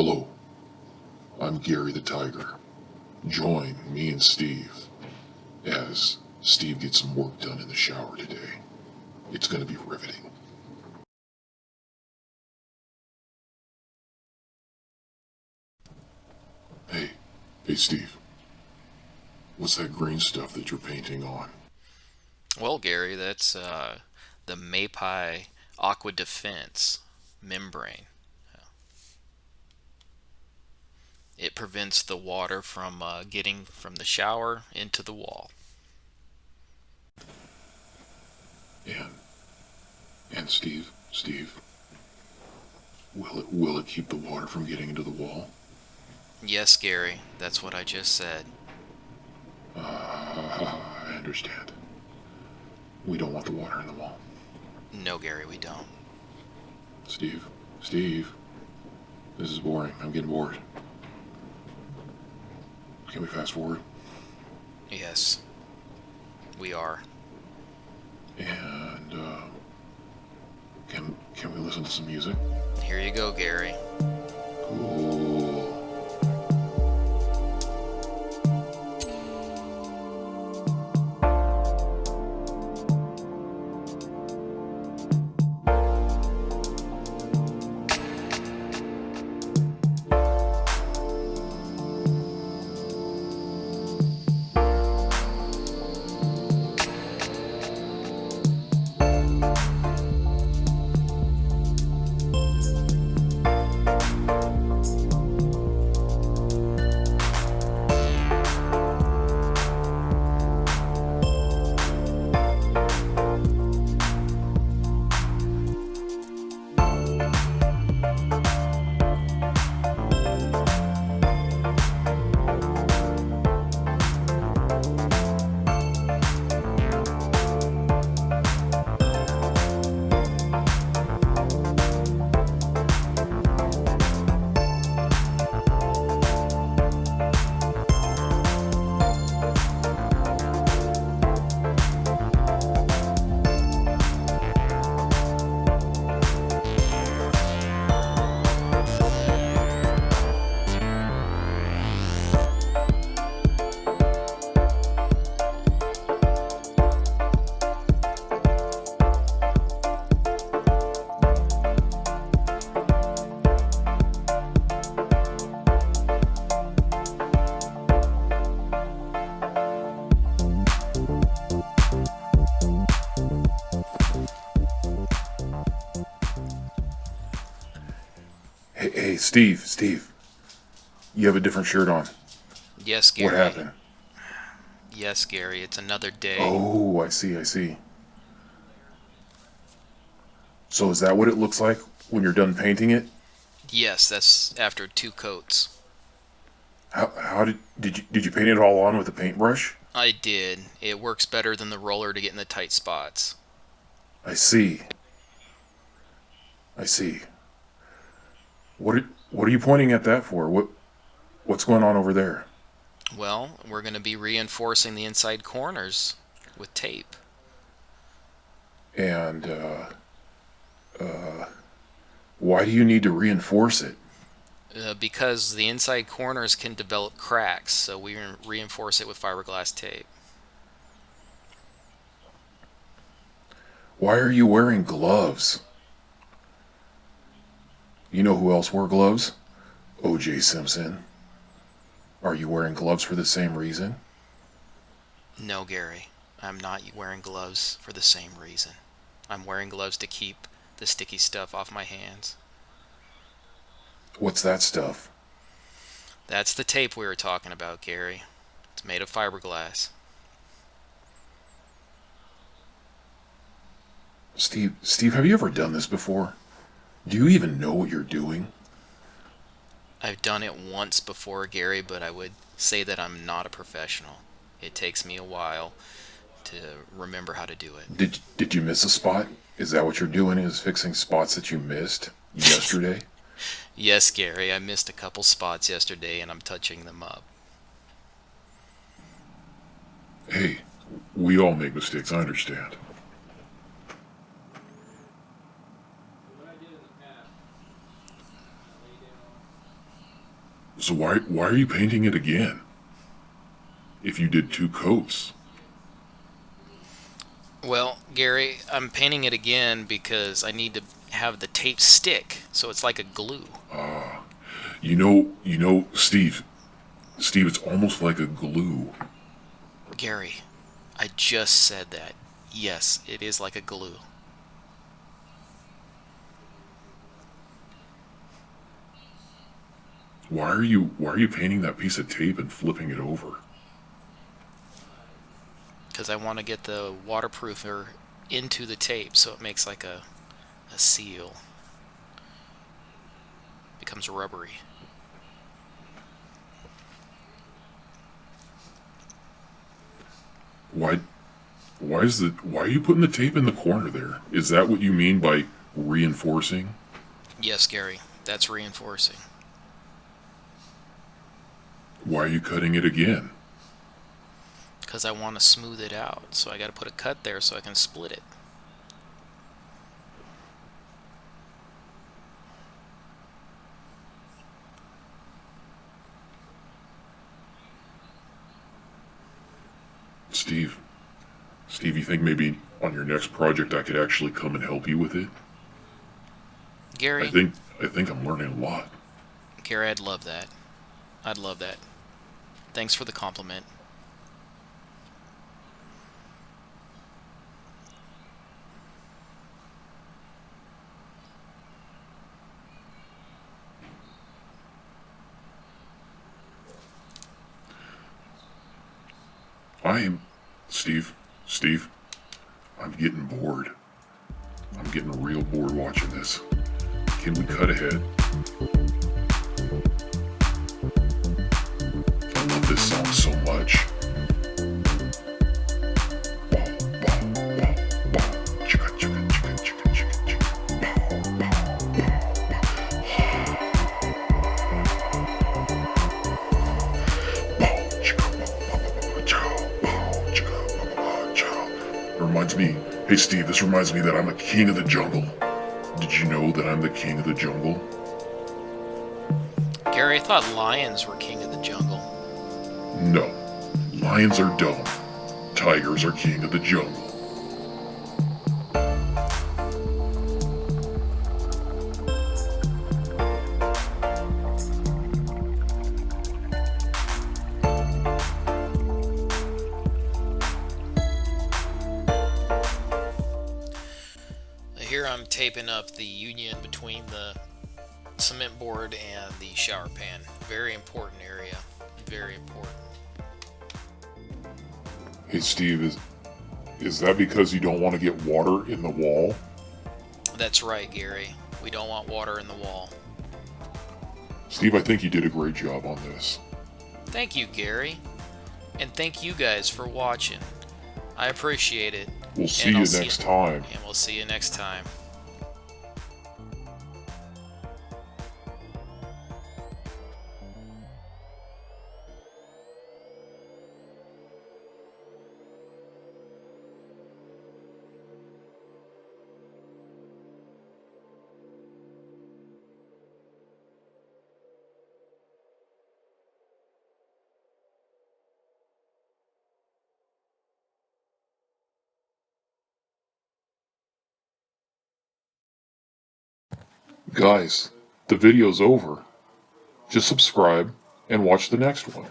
Hello, I'm Gary the Tiger. Join me and Steve as Steve gets some work done in the shower today. It's going to be riveting. Hey Steve, what's that green stuff that you're painting on? Well, Gary, that's the Mapai Aqua Defense membrane. It prevents the water from getting from the shower into the wall. And, and Steve, will it keep the water from getting into the wall? Yes, Gary, that's what I just said. I understand. We don't want the water in the wall. No, Gary, we don't. Steve, this is boring. I'm getting bored. Can we fast forward? Yes, we are. And can we listen to some music? Here you go, Gary. Cool. Hey, Steve, you have a different shirt on. Yes, What Gary. happened? Yes, Gary, it's another day. Oh, I see. So is that what it looks like when you're done painting it? Yes, that's after two coats. How did you paint it all on with a paintbrush? I did. It works better than the roller to get in the tight spots. I see. I see. What are you pointing at that for? What's going on over there? Well, we're going to be reinforcing the inside corners with tape. And why do you need to reinforce it? Because the inside corners can develop cracks, so we reinforce it with fiberglass tape. Why are you wearing gloves? You know who else wore gloves? O.J. Simpson. Are you wearing gloves for the same reason? No, Gary, I'm not wearing gloves for the same reason. I'm wearing gloves to keep the sticky stuff off my hands. What's that stuff? That's the tape we were talking about, Gary. It's made of fiberglass. Steve, have you ever done this before? Do you even know what you're doing? I've done it once before, Gary, but I would say that I'm not a professional. It takes me a while to remember how to do Did you miss a spot? Is that what you're doing? Is fixing spots that you missed it. yesterday? Yes, Gary, I missed a couple spots yesterday and I'm touching them up. Hey, we all make mistakes, I understand. So why are you painting it again? If you did 2 coats. Well, Gary, I'm painting it again because I need to have the tape stick, so it's like a glue. Steve. Steve, it's almost like a glue. Gary, I just said that. Yes, it is like a glue. Why are you painting that piece of tape and flipping it over? Because I want to get the waterproofer into the tape so it makes like a seal. Becomes rubbery. Why why are you putting the tape in the corner there? Is that what you mean by reinforcing? Yes, Gary, that's reinforcing. Why are you cutting it again? Because I want to smooth it out, so I got to put a cut there so I can split it. Steve, you think maybe on your next project I could actually come and help you with it? Gary, I think I'm learning a lot. Gary, I'd love that. I'd love that. Thanks for the compliment. I am Steve, I'm getting bored. I'm getting real bored watching this. Can we cut ahead? I love this song so much. Reminds me, hey Steve, this reminds me that I'm a king of the jungle. Did you know that I'm the king of the jungle? Gary, I thought lions were king of the jungle. No. Lions are dumb. Tigers are king of the jungle. Here I'm taping up the union between the cement board and the shower pan. Very important area. Very important. Hey Steve, is that because you don't want to get water in the wall? That's right, Gary. We don't want water in the wall. Steve, I think you did a great job on this. Thank you, Gary. And thank you guys for watching. I appreciate it. We'll see you next time. And we'll see you next time. Guys, the video's over. Just subscribe and watch the next one.